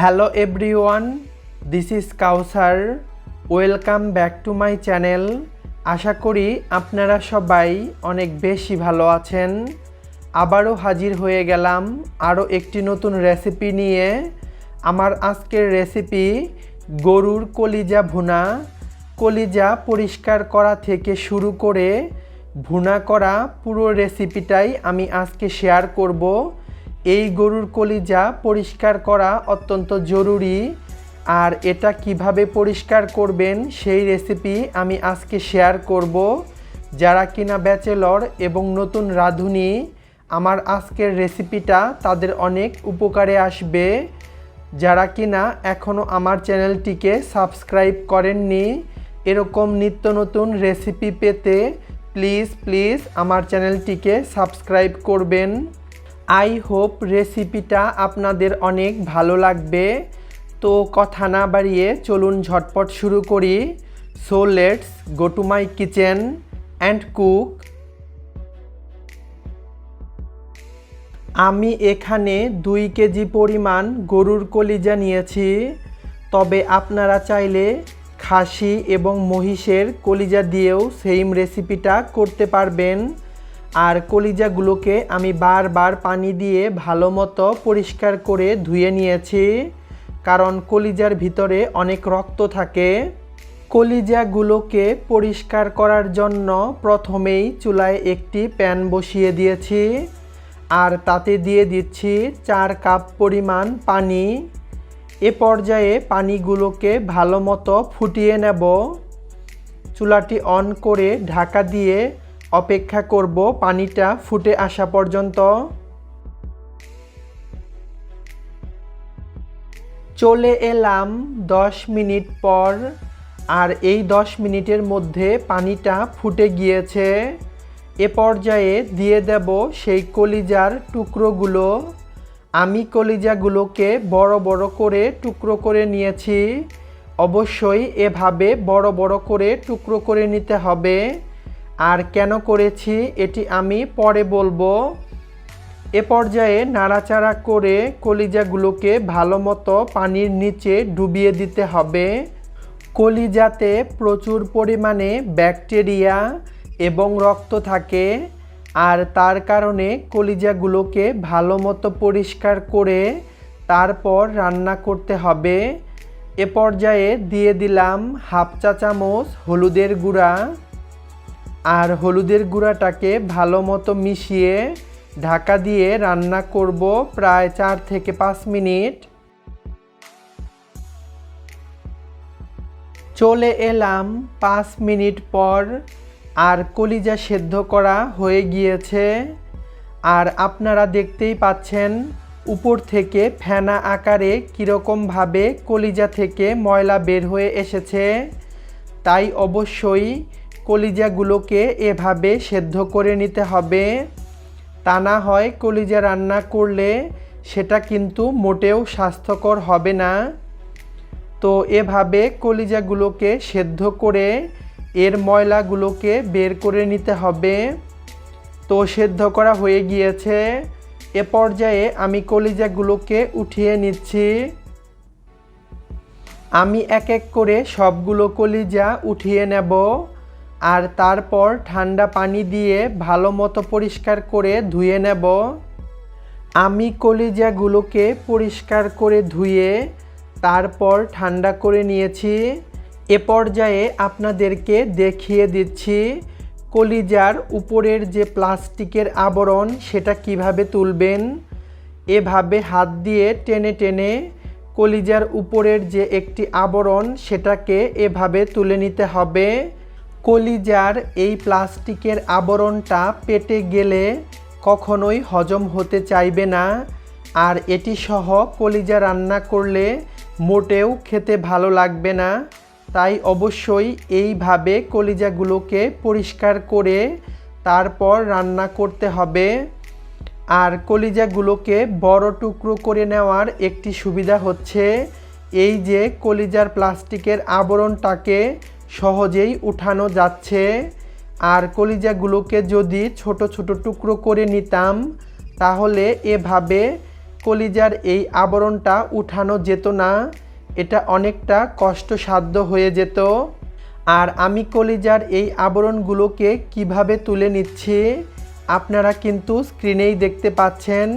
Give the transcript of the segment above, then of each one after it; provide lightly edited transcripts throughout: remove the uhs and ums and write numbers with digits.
Hello everyone, this is Kausar. Welcome back to my channel. আশা করি আপনারা সবাই অনেক বেশি ভালো আছেন। আবারও হাজির হয়ে গেলাম আরও একটি নতুন রেসিপি নিয়ে। আমার আজকের রেসিপি গরুর কলিজা ভুনা। কলিজা পরিষ্কার করা থেকে শুরু করে ভুনা করা পুরো রেসিপিটাই আমি আজকে শেয়ার করব। এই গরুর কলিজা পরিষ্কার করা অত্যন্ত জরুরি, আর এটা কিভাবে পরিষ্কার করবেন সেই রেসিপি আমি আজকে শেয়ার করব। যারা কিনা ব্যাচেলর এবং নতুন রাঁধুনি, আমার আজকের রেসিপিটা তাদের অনেক উপকারে আসবে। যারা কিনা এখনও আমার চ্যানেলটিকে সাবস্ক্রাইব করেননি, এরকম নিত্য নতুন রেসিপি পেতে প্লিজ আমার চ্যানেলটিকে সাবস্ক্রাইব করবেন। আই হোপ রেসিপিটা আপনাদের অনেক ভালো লাগবে। তো কথা না বাড়িয়ে চলুন ঝটপট শুরু করি। So let's go to my kitchen and cook. আমি এখানে 2 কেজি পরিমাণ গরুর কলিজা নিয়েছি, তবে আপনারা চাইলে খাসি এবং মহিষের কলিজা দিয়েও সেম রেসিপিটা করতে পারবেন। আর কলিজাগুলোকে আমি বারবার পানি দিয়ে ভালো মতো পরিষ্কার করে ধুয়ে নিয়েছি, কারণ কলিজার ভিতরে অনেক রক্ত থাকে। কলিজাগুলোকে পরিষ্কার করার জন্য প্রথমেই চুলায় একটি প্যান বসিয়ে দিয়েছি, আর তাতে দিয়ে দিচ্ছি 4 কাপ পরিমাণ পানি। এ পর্যায়ে পানিগুলোকে ভালো মতো ফুটিয়ে নেব। চুলাটি অন করে ঢাকা দিয়ে অপেক্ষা করব পানিটা ফুটে আসা পর্যন্ত। চলে এলাম 10 মিনিট পর, আর এই 10 মিনিটের মধ্যে পানিটা ফুটে গিয়েছে। এ পর্যায়ে দিয়ে দেব সেই কলিজার টুকরোগুলো। আমি কলিজাগুলোকে বড় বড় করে টুকরো করে নিয়েছি। অবশ্যই এভাবে বড় বড় করে টুকরো করে নিতে হবে। আর কেন করেছি এটি আমি পরে বলবো। এ পর্যায়ে নাড়াচাড়া করে কলিজাগুলোকে ভালো মতো পানির নিচে ডুবিয়ে দিতে হবে। কলিজাতে প্রচুর পরিমাণে ব্যাকটেরিয়া এবং রক্ত থাকে, আর তার কারণে কলিজাগুলোকে ভালো মতো পরিষ্কার করে তারপর রান্না করতে হবে। এ পর্যায়ে দিয়ে দিলাম হাফ চা চামচ হলুদের গুঁড়া, আর হলুদের গুঁড়াটাকে ভালো মতো মিশিয়ে ঢাকা দিয়ে রান্না করব প্রায় 4 থেকে 5 মিনিট। চলে এলাম 5 মিনিট পর, আর কলিজা সেদ্ধ করা হয়ে গিয়েছে। আর আপনারা দেখতেই পাচ্ছেন উপর থেকে ফেনা আকারে কীরকমভাবে কলিজা থেকে ময়লা বের হয়ে এসেছে। তাই অবশ্যই কলিজাগুলোকে এভাবে সেদ্ধ করে নিতে হবে, তা না হয় কলিজা রান্না করলে সেটা কিন্তু মোটেও স্বাস্থ্যকর হবে না। তো এভাবে কলিজাগুলোকে সেদ্ধ করে এর ময়লাগুলোকে বের করে নিতে হবে। তো সেদ্ধ করা হয়ে গিয়েছে। এ পর্যায়ে আমি কলিজাগুলোকে উঠিয়ে নিচ্ছি। আমি এক এক করে সবগুলো কলিজা উঠিয়ে নেব, আর তারপর ঠান্ডা পানি দিয়ে ভালো মতো পরিষ্কার করে ধুয়ে নেব। আমি কলিজাগুলোকে পরিষ্কার করে ধুয়ে তারপর ঠান্ডা করে নিয়েছি। এ পর্যায়ে আপনাদেরকে দেখিয়ে দিচ্ছি কলিজার উপরের যে প্লাস্টিকের আবরণ সেটা কিভাবে তুলবেন। এভাবে হাত দিয়ে টেনে টেনে কলিজার উপরের যে একটি আবরণ সেটাকে এভাবে তুলে নিতে হবে। কলিজার এই প্লাস্টিকের আবরণটা পেটে গেলে কখনোই হজম হতে চাইবে না, আর এটি সহ কলিজা রান্না করলে মোটেও খেতে ভালো লাগবে না। তাই অবশ্যই এইভাবে কলিজাগুলোকে পরিষ্কার করে তারপর রান্না করতে হবে। আর কলিজাগুলোকে বড় টুকরো করে নেওয়ার একটি সুবিধা হচ্ছে এই যে কলিজার প্লাস্টিকের আবরণটাকে সহজেই উঠানো যাচ্ছে। আর কলিজাগুলোকে যদি ছোট ছোট টুকরো করে নিতাম, তাহলে এভাবে কলিজার এই আবরণটা উঠানো যেত না, এটা অনেকটা কষ্টসাধ্য হয়ে যেত। আর আমি কলিজার এই আবরণগুলোকে কিভাবে তুলে নিচ্ছি আপনারা কিন্তু স্ক্রিনেই দেখতে পাচ্ছেন।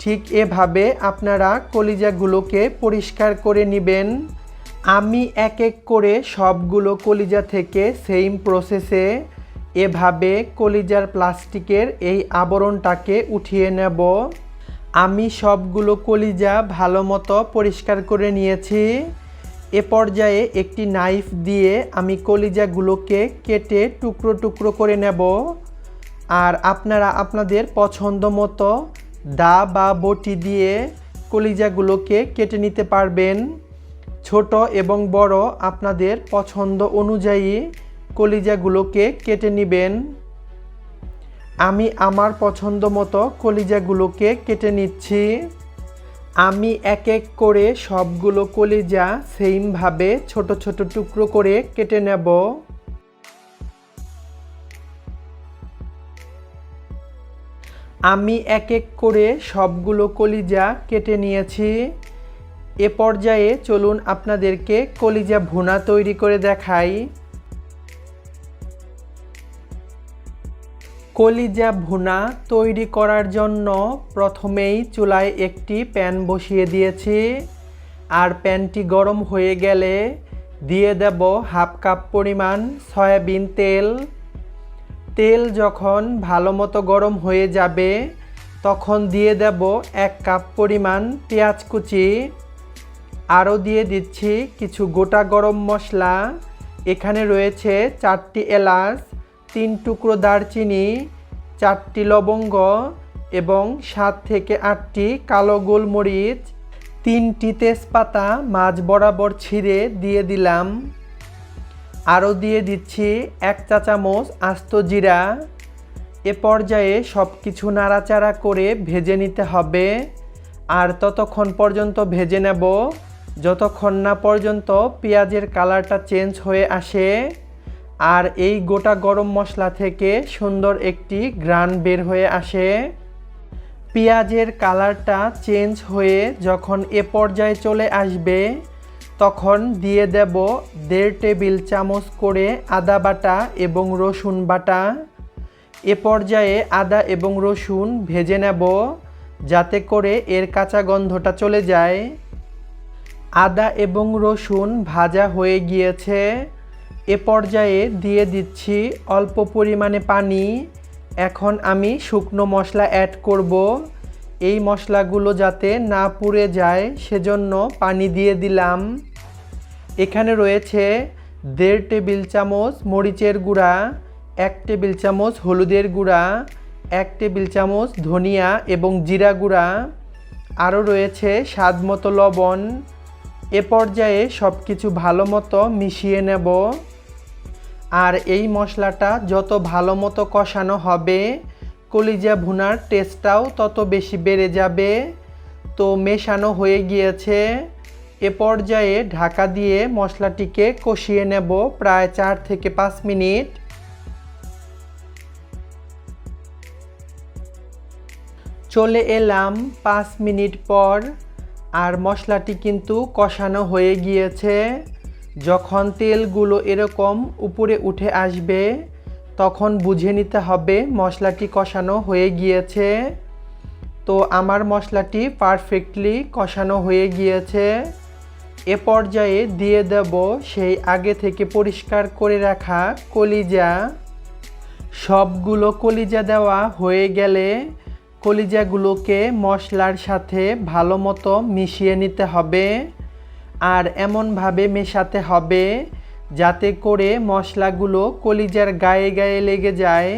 ঠিক এভাবে আপনারা কলিজাগুলোকে পরিষ্কার করে নেবেন। আমি এক এক করে সবগুলো কলিজা থেকে সেম প্রসেসে এভাবে কলিজার প্লাস্টিকের এই আবরণটাকে উঠিয়ে নেব। আমি সবগুলো কলিজা ভালো মতো পরিষ্কার করে নিয়েছি। এ পর্যায়ে একটি নাইফ দিয়ে আমি কলিজাগুলোকে কেটে টুকরো টুকরো করে নেব। আর আপনারা আপনাদের পছন্দ মতো দা বা বটি দিয়ে কলিজাগুলোকে কেটে নিতে পারবেন। ছোট এবং বড় আপনাদের পছন্দ অনুযায়ী কলিজাগুলোকে কেটে নেবেন। আমি আমার পছন্দ মতো কলিজাগুলোকে কেটে নিচ্ছি। আমি এক এক করে সবগুলো কলিজা সেমভাবে ছোট ছোট টুকরো করে কেটে নেব। আমি এক এক করে সবগুলো কলিজা কেটে নিয়েছি। এ পর্যায়ে চলুন আপনাদেরকে কলিজা ভুনা তৈরি করে দেখাই। কলিজা ভুনা তৈরি করার জন্য প্রথমেই চুলায় একটি প্যান বসিয়ে দিয়েছি। আর প্যানটি গরম হয়ে গেলে দিয়ে দেব হাফ কাপ পরিমাণ সয়াবিন তেল। তেল যখন ভালো মতো গরম হয়ে যাবে তখন দিয়ে দেব 1 কাপ পরিমাণ পেঁয়াজ কুচি। আরও দিয়ে দিচ্ছি কিছু গোটা গরম মশলা। এখানে রয়েছে 4টি এলাচ, 3 টুকরো দারচিনি, 4টি লবঙ্গ এবং 7 থেকে 8টি কালো গোলমরিচ, 3টি তেজপাতা মাঝ বরাবর ছিঁড়ে দিয়ে দিলাম। আরও দিয়ে দিচ্ছি 1 চা চামচ আস্ত জিরা। এ পর্যায়ে সব কিছু নাড়াচাড়া করে ভেজে নিতে হবে। আর ততক্ষণ পর্যন্ত ভেজে নেব যতক্ষণ না পর্যন্ত পেঁয়াজের কালারটা চেঞ্জ হয়ে আসে আর এই গোটা গরম মশলা থেকে সুন্দর একটি ঘ্রাণ বের হয়ে আসে। পেঁয়াজের কালারটা চেঞ্জ হয়ে যখন এ পর্যায়ে চলে আসবে তখন দিয়ে দেব 1.5 টেবিল চামচ করে আদা বাটা এবং রসুন বাটা। এ পর্যায়ে আদা এবং রসুন ভেজে নেব যাতে করে এর কাঁচা গন্ধটা চলে যায়। আদা এবং রসুন ভাজা হয়ে গিয়েছে। এ পর্যায়ে দিয়ে দিচ্ছি অল্প পরিমাণে পানি। এখন আমি শুকনো মশলা অ্যাড করব। এই মশলাগুলো যাতে না পুড়ে যায় সেজন্য পানি দিয়ে দিলাম। এখানে রয়েছে 1.5 টেবিল চামচ মরিচের গুঁড়া, 1 টেবিল চামচ হলুদের গুঁড়া, 1 টেবিল চামচ ধনিয়া এবং জিরা গুঁড়া, আরও রয়েছে স্বাদ মতো লবণ। এ পর্যায়ে সব কিছু ভালো মতো মিশিয়ে নেব। আর এই মশলাটা যত ভালো মতো কষানো হবে কলিজা ভুনার টেস্টটাও তত বেশি বেড়ে যাবে। তো মেশানো হয়ে গিয়েছে। এ পর্যায়ে ঢাকা দিয়ে মশলাটিকে কষিয়ে নেব প্রায় 4 থেকে 5 মিনিট। চলে এলাম 5 মিনিট পর। আর মশলাটি কিন্তু কষানো হয়ে গিয়েছে। যখন তেলগুলো এরকম উপরে উঠে আসবে তখন বুঝে নিতে হবে মশলাটি কষানো হয়ে গিয়েছে। তো আমার মশলাটি পারফেক্টলি কষানো হয়ে গিয়েছে। এ পর্যায়ে দিয়ে দেব সেই আগে থেকে পরিষ্কার করে রাখা কলিজা। সবগুলো কলিজা দেওয়া হয়ে গেলে কলিজাগুলোকে মশলার সাথে ভালো মতো মিশিয়ে নিতে হবে। আর এমনভাবে মেশাতে হবে যাতে করে মশলাগুলো কলিজার গায়ে গায়ে লেগে যায়।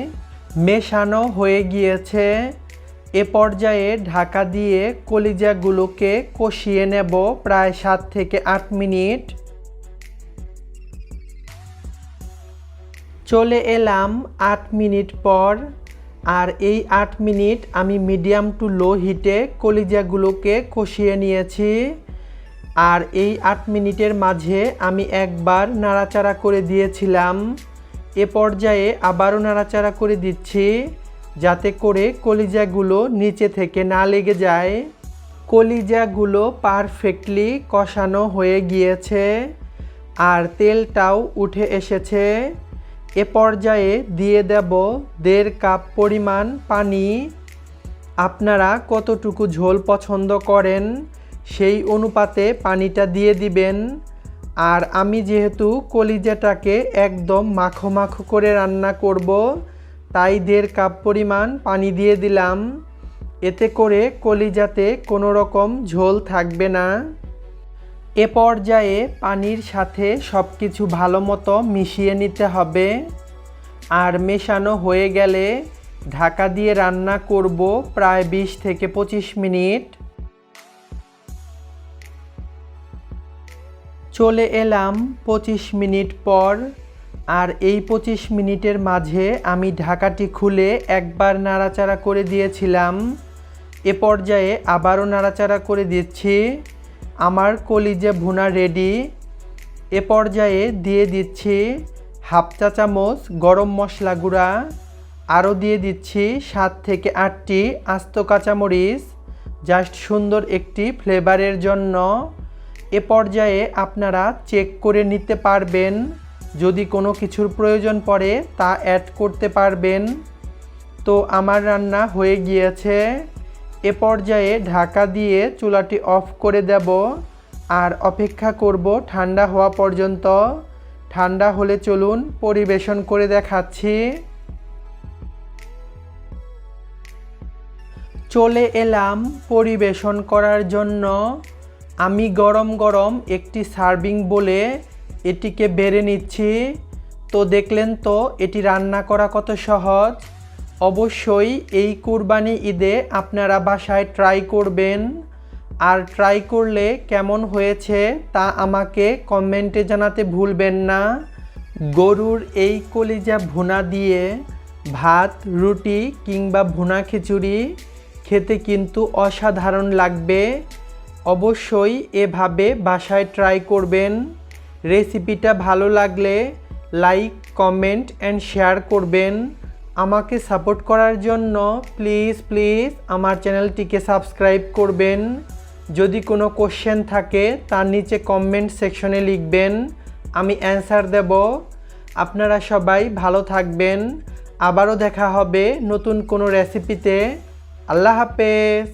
মেশানো হয়ে গিয়েছে। এ পর্যায়ে ঢাকা দিয়ে কলিজাগুলোকে কষিয়ে নেব প্রায় 7 থেকে 8 মিনিট। চলে এলাম 8 মিনিট পর। আর এই 8 মিনিট আমি মিডিয়াম টু লো হিটে কলিজাগুলোকে কষিয়ে নিয়েছি। আর এই 8 মিনিটের মাঝে আমি একবার নাড়াচাড়া করে দিয়েছিলাম। এ পর্যায়ে আবারও নাড়াচাড়া করে দিচ্ছি যাতে করে কলিজাগুলো নিচে থেকে না লেগে যায়। কলিজাগুলো পারফেক্টলি কষানো হয়ে গিয়েছে আর তেলটাও উঠে এসেছে। এ পর্যায়ে দিয়ে দেব 1.5 কাপ পরিমাণ পানি। আপনারা কতটুকু ঝোল পছন্দ করেন সেই অনুপাতে পানিটা দিয়ে দিবেন। আর আমি যেহেতু কলিজাটাকে একদম মাখো মাখো করে রান্না করব, তাই 1.5 কাপ পরিমাণ পানি দিয়ে দিলাম। এতে করে কলিজাতে কোনো রকম ঝোল থাকবে না। এ পর্যায়ে পানির সাথে সব কিছু ভালো মতো মিশিয়ে নিতে হবে। আর মেশানো হয়ে গেলে ঢাকা দিয়ে রান্না করব প্রায় 20 থেকে 25 মিনিট। চলে এলাম 25 মিনিট পর। আর এই 25 মিনিটের মাঝে আমি ঢাকাটি খুলে একবার নাড়াচাড়া করে দিয়েছিলাম। এ পর্যায়ে আবারও নাড়াচাড়া করে দিচ্ছি। আমার কলিজা ভুনা রেডি। এ পর্যায়ে দিয়ে দিচ্ছি 1/2 চা চামচ গরম মশলা গুঁড়া। আরও দিয়ে দিচ্ছি 7 থেকে 8টি আস্ত কাঁচামরিচ, জাস্ট সুন্দর একটি ফ্লেভারের জন্য। এ পর্যায়ে আপনারা চেক করে নিতে পারবেন, যদি কোনো কিছুর প্রয়োজন পড়ে তা অ্যাড করতে পারবেন। তো আমার রান্না হয়ে গিয়েছে। এ পর্যায়ে ঢাকা দিয়ে চুলাটি অফ করে দেব আর অপেক্ষা করব ঠান্ডা হওয়া পর্যন্ত। ঠান্ডা হলে চলুন পরিবেশন করে দেখাচ্ছি। চলে এলাম পরিবেশন করার জন্য। আমি গরম গরম একটি সার্ভিং বলে এটিকে বেড়ে নিচ্ছি। তো দেখলেন তো এটি রান্না করা কত সহজ। অবশ্যই এই কুরবানি ঈদে আপনারা বাসায় ট্রাই করবেন। আর ট্রাই করলে কেমন হয়েছে তা আমাকে কমেন্টে জানাতে ভুলবেন না। গরুর এই কলিজা ভুনা দিয়ে ভাত, রুটি কিংবা ভুনা খিচুড়ি খেতে কিন্তু অসাধারণ লাগবে। অবশ্যই এভাবে বাসায় ট্রাই করবেন। রেসিপিটা ভালো লাগলে লাইক, কমেন্ট অ্যান্ড শেয়ার করবেন। আমাকে সাপোর্ট করার জন্য প্লিজ আমার চ্যানেলটিকে সাবস্ক্রাইব করবেন। যদি কোনো কোশ্চেন থাকে তার নিচে কমেন্ট সেকশনে লিখবেন, আমি অ্যান্সার দেব। আপনারা সবাই ভালো থাকবেন। আবারও দেখা হবে নতুন কোনো রেসিপিতে। আল্লাহ হাফেজ।